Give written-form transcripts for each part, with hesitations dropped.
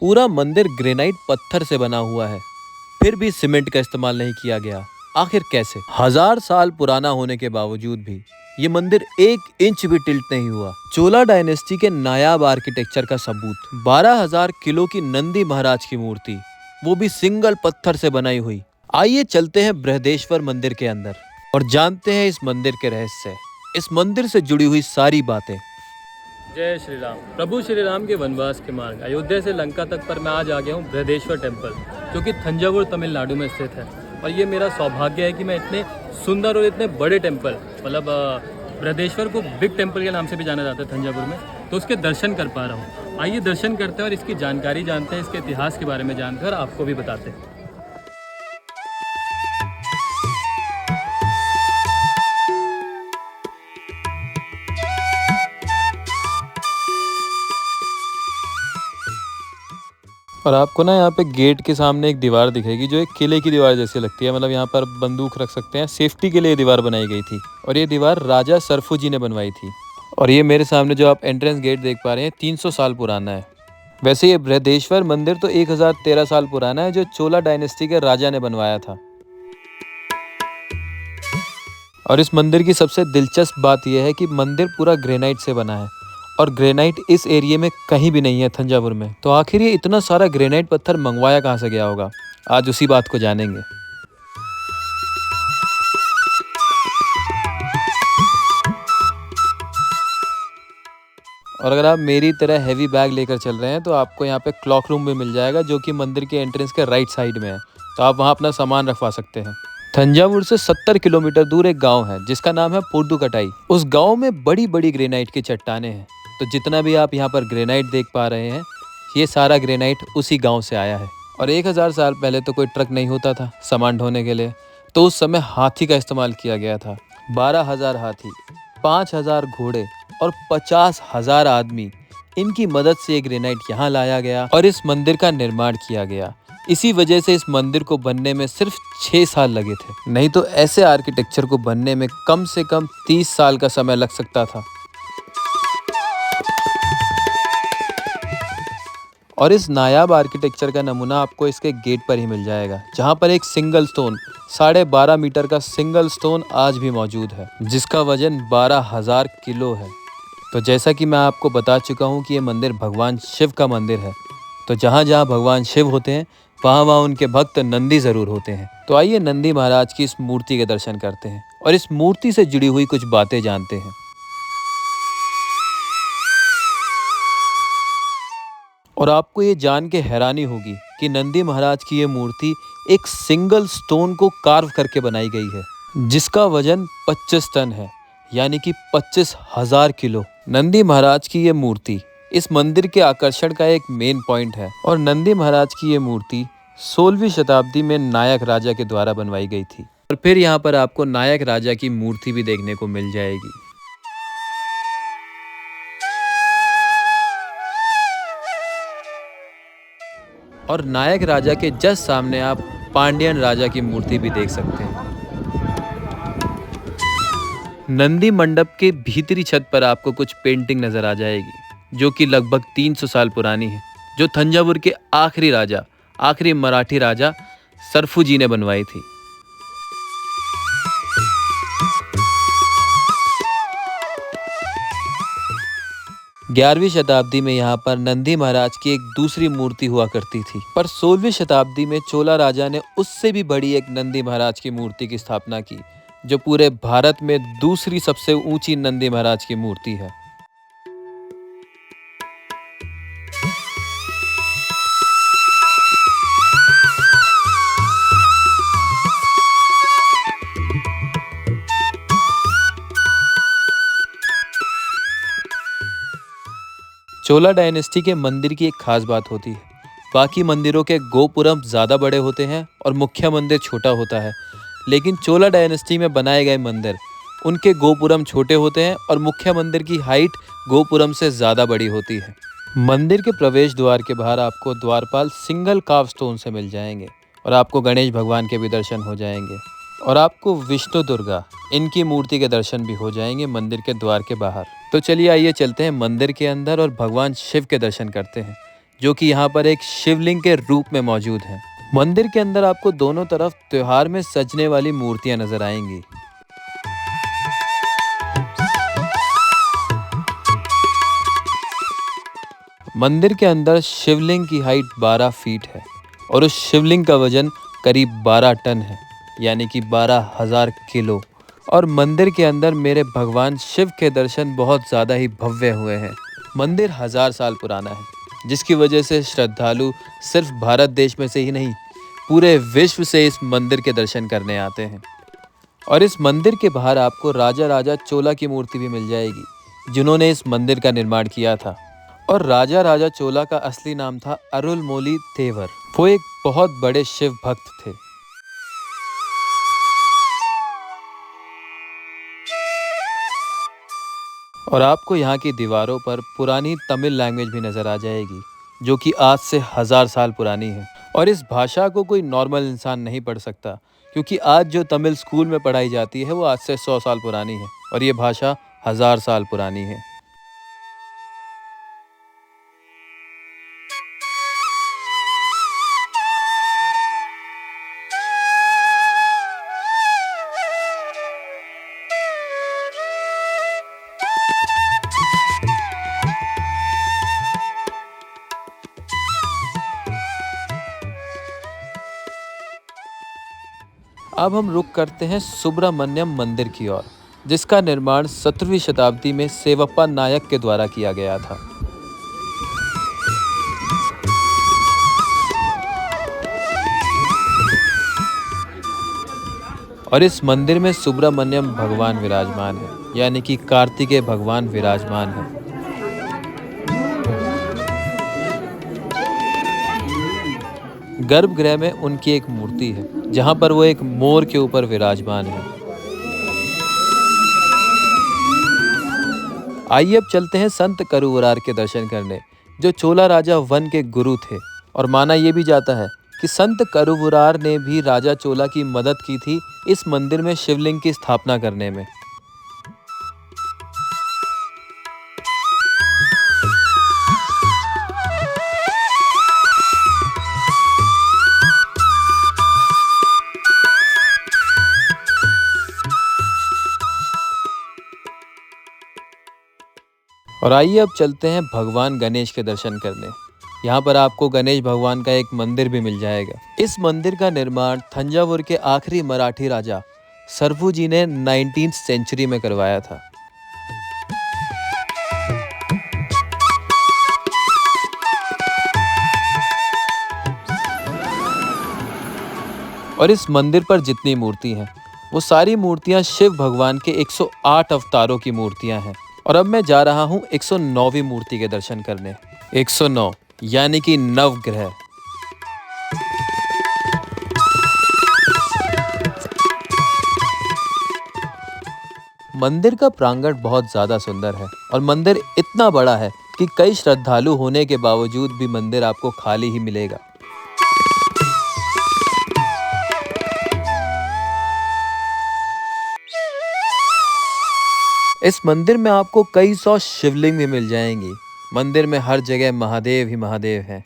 पूरा मंदिर ग्रेनाइट पत्थर से बना हुआ है, फिर भी सीमेंट का इस्तेमाल नहीं किया गया। आखिर कैसे? 1000 साल पुराना होने के बावजूद भी ये मंदिर 1 इंच भी टिल्ट नहीं हुआ। चोला डायनेस्टी के नायाब आर्किटेक्चर का सबूत 12,000 किलो की नंदी महाराज की मूर्ति, वो भी सिंगल पत्थर से बनाई हुई। आइए चलते हैं बृहदेश्वर मंदिर के अंदर और जानते हैं इस मंदिर के रहस्य, इस मंदिर से जुड़ी हुई सारी बातें। जय श्री राम। प्रभु श्री राम के वनवास के मार्ग अयोध्या से लंका तक पर मैं आज आ गया हूँ बृहदेश्वर टेम्पल, जो कि थंजावुर तमिलनाडु में स्थित है। और ये मेरा सौभाग्य है कि मैं इतने सुंदर और इतने बड़े टेम्पल, मतलब बृहदेश्वर को बिग टेम्पल के नाम से भी जाना जाता है थंजावुर में, तो उसके दर्शन कर पा रहा हूँ। आइए दर्शन करते हैं और इसकी जानकारी जानते हैं, इसके इतिहास के बारे में जानकर आपको भी बताते हैं। और आपको ना यहाँ पे गेट के सामने एक दीवार दिखेगी जो एक किले की दीवार जैसी लगती है। मतलब यहाँ पर बंदूक रख सकते हैं, सेफ्टी के लिए दीवार बनाई गई थी। और ये दीवार राजा सरफू ने बनवाई थी। और ये मेरे सामने जो आप एंट्रेंस गेट देख पा रहे हैं 300 साल पुराना है। वैसे ये बृहदेश्वर मंदिर तो 1013 साल पुराना है, जो चोला डायनेस्टी के राजा ने बनवाया था। और इस मंदिर की सबसे दिलचस्प बात यह है कि मंदिर पूरा ग्रेनाइट से बना है, और ग्रेनाइट इस एरिया में कहीं भी नहीं है थंजावुर में। तो आखिर ये इतना सारा ग्रेनाइट पत्थर मंगवाया कहाँ से गया होगा, आज उसी बात को जानेंगे। और अगर आप मेरी तरह हैवी बैग लेकर चल रहे हैं तो आपको यहाँ पे क्लॉक रूम भी मिल जाएगा, जो कि मंदिर के एंट्रेंस के राइट साइड में है। तो आप वहाँ अपना सामान रखवा सकते हैं। थंजावुर से 70 किलोमीटर दूर एक गांव है जिसका नाम है पुडुकट्टाई। उस गांव में बड़ी बड़ी ग्रेनाइट की चट्टानें हैं। तो जितना भी आप यहाँ पर ग्रेनाइट देख पा रहे हैं, ये सारा ग्रेनाइट उसी गांव से आया है। और 1000 साल पहले तो कोई ट्रक नहीं होता था सामान ढोने के लिए, तो उस समय हाथी का इस्तेमाल किया गया था। 12,000 हाथी, 5,000 घोड़े और 50,000 आदमी, इनकी मदद से ये ग्रेनाइट यहाँ लाया गया और इस मंदिर का निर्माण किया गया। इसी वजह से इस मंदिर को बनने में सिर्फ 6 साल लगे थे, नहीं तो ऐसे आर्किटेक्चर को बनने में कम से कम 30 साल का समय लग सकता था। और इस नायाब आर्किटेक्चर का नमूना आपको इसके गेट पर ही मिल जाएगा, जहाँ पर एक सिंगल स्टोन 12.5 मीटर का सिंगल स्टोन आज भी मौजूद है, जिसका वजन 12,000 किलो है। तो जैसा कि मैं आपको बता चुका हूँ कि ये मंदिर भगवान शिव का मंदिर है, तो जहाँ जहाँ भगवान शिव होते हैं वहाँ वहाँ उनके भक्त नंदी जरूर होते हैं। तो आइए नंदी महाराज की इस मूर्ति के दर्शन करते हैं और इस मूर्ति से जुड़ी हुई कुछ बातें जानते हैं। और आपको ये जान के हैरानी होगी कि नंदी महाराज की ये मूर्ति एक सिंगल स्टोन को कार्व करके बनाई गई है, जिसका वजन 25 टन है, यानी कि 25,000 किलो। नंदी महाराज की ये मूर्ति इस मंदिर के आकर्षण का एक मेन पॉइंट है। और नंदी महाराज की ये मूर्ति 16वीं शताब्दी में नायक राजा के द्वारा बनवाई गई थी। और फिर यहाँ पर आपको नायक राजा की मूर्ति भी देखने को मिल जाएगी। और नायक राजा के जस्ट सामने आप पांड्यन राजा की मूर्ति भी देख सकते हैं। नंदी मंडप के भीतरी छत पर आपको कुछ पेंटिंग नजर आ जाएगी, जो कि लगभग 300 साल पुरानी है, जो थंजावुर के आखिरी मराठी राजा सरफू जी ने बनवाई थी। ग्यारहवीं शताब्दी में यहाँ पर नंदी महाराज की एक दूसरी मूर्ति हुआ करती थी, पर 16वीं शताब्दी में चोला राजा ने उससे भी बड़ी एक नंदी महाराज की मूर्ति की स्थापना की, जो पूरे भारत में दूसरी सबसे ऊंची नंदी महाराज की मूर्ति है। चोला डायनेस्टी के मंदिर की एक खास बात होती है, बाकी मंदिरों के गोपुरम ज़्यादा बड़े होते हैं और मुख्य मंदिर छोटा होता है, लेकिन चोला डायनेस्टी में बनाए गए मंदिर, उनके गोपुरम छोटे होते हैं और मुख्य मंदिर की हाइट गोपुरम से ज़्यादा बड़ी होती है। मंदिर के प्रवेश द्वार के बाहर आपको द्वारपाल सिंगल कार्व स्टोन से मिल जाएंगे और आपको गणेश भगवान के भी दर्शन हो जाएंगे और आपको विष्णु दुर्गा इनकी मूर्ति के दर्शन भी हो जाएंगे मंदिर के द्वार के बाहर। तो चलिए आइए चलते हैं मंदिर के अंदर और भगवान शिव के दर्शन करते हैं। जो कि यहाँ पर एक शिवलिंग के रूप में मौजूद है। मंदिर के अंदर आपको दोनों तरफ त्योहार में सजने वाली मूर्तियां नजर आएंगी। मंदिर के अंदर शिवलिंग की हाइट 12 फीट है और उस शिवलिंग का वजन करीब 12 टन है, यानी कि 12,000 किलो। और मंदिर के अंदर मेरे भगवान शिव के दर्शन बहुत ज़्यादा ही भव्य हुए हैं। मंदिर 1000 साल पुराना है, जिसकी वजह से श्रद्धालु सिर्फ भारत देश में से ही नहीं, पूरे विश्व से इस मंदिर के दर्शन करने आते हैं। और इस मंदिर के बाहर आपको राजा राजा चोला की मूर्ति भी मिल जाएगी, जिन्होंने इस मंदिर का निर्माण किया था। और राजा राजा चोला का असली नाम था अरुलमोली थेवर। वो एक बहुत बड़े शिव भक्त थे। और आपको यहाँ की दीवारों पर पुरानी तमिल लैंग्वेज भी नजर आ जाएगी, जो कि आज से 1000 साल पुरानी है। और इस भाषा को कोई नॉर्मल इंसान नहीं पढ़ सकता, क्योंकि आज जो तमिल स्कूल में पढ़ाई जाती है वो आज से 100 साल पुरानी है और ये भाषा 1000 साल पुरानी है। अब हम रुक करते हैं सुब्रमण्यम मंदिर की ओर, जिसका निर्माण 17वीं शताब्दी में सेवप्पा नायक के द्वारा किया गया था। और इस मंदिर में सुब्रमण्यम भगवान विराजमान है, यानी कि कार्तिकेय भगवान विराजमान है। गर्भगृह में उनकी एक मूर्ति है, जहां पर वो एक मोर के ऊपर विराजमान है। आइए अब चलते हैं संत करुवरार के दर्शन करने, जो चोला राजा वन के गुरु थे। और माना यह भी जाता है कि संत करुवरार ने भी राजा चोला की मदद की थी इस मंदिर में शिवलिंग की स्थापना करने में। और आइए अब चलते हैं भगवान गणेश के दर्शन करने। यहाँ पर आपको गणेश भगवान का एक मंदिर भी मिल जाएगा। इस मंदिर का निर्माण थंजावुर के आखिरी मराठी राजा सरफूजी ने 19वीं सेंचुरी में करवाया था। और इस मंदिर पर जितनी मूर्ति हैं, वो सारी मूर्तियां शिव भगवान के 108 अवतारों की मूर्तियां हैं। और अब मैं जा रहा हूँ 109वीं मूर्ति के दर्शन करने। 109 यानी कि नवग्रह। मंदिर का प्रांगण बहुत ज्यादा सुंदर है और मंदिर इतना बड़ा है कि कई श्रद्धालु होने के बावजूद भी मंदिर आपको खाली ही मिलेगा। इस मंदिर में आपको कई सौ शिवलिंग भी मिल जाएंगी। मंदिर में हर जगह महादेव ही महादेव हैं।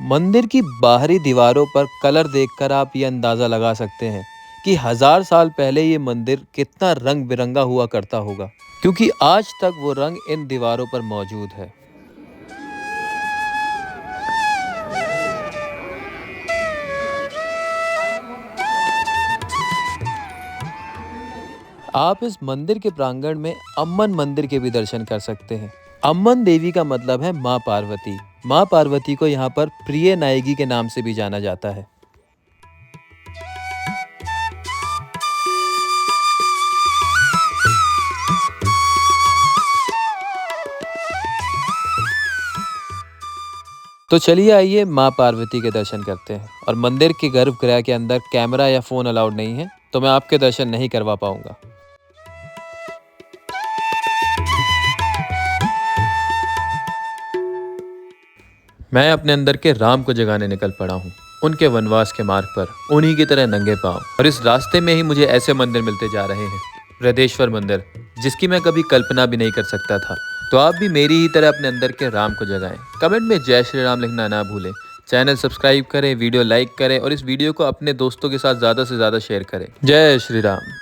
मंदिर की बाहरी दीवारों पर कलर देखकर आप ये अंदाजा लगा सकते हैं कि 1000 साल पहले ये मंदिर कितना रंग बिरंगा हुआ करता होगा, क्योंकि आज तक वो रंग इन दीवारों पर मौजूद है। आप इस मंदिर के प्रांगण में अम्मन मंदिर के भी दर्शन कर सकते हैं। अम्मन देवी का मतलब है माँ पार्वती। माँ पार्वती को यहाँ पर प्रिय नायगी के नाम से भी जाना जाता है। तो चलिए आइए माँ पार्वती के दर्शन करते हैं। और मंदिर के गर्भगृह के अंदर कैमरा या फोन अलाउड नहीं है, तो मैं आपके दर्शन नहीं करवा पाऊंगा। मैं अपने अंदर के राम को जगाने निकल पड़ा हूँ, उनके वनवास के मार्ग पर, उन्हीं की तरह नंगे पांव। और इस रास्ते में ही मुझे ऐसे मंदिर मिलते जा रहे हैं, बृहदेश्वर मंदिर, जिसकी मैं कभी कल्पना भी नहीं कर सकता था। तो आप भी मेरी ही तरह अपने अंदर के राम को जगाएं। कमेंट में जय श्री राम लिखना ना भूलें। चैनल सब्सक्राइब करें, वीडियो लाइक करें और इस वीडियो को अपने दोस्तों के साथ ज़्यादा से ज़्यादा शेयर करें। जय श्री राम।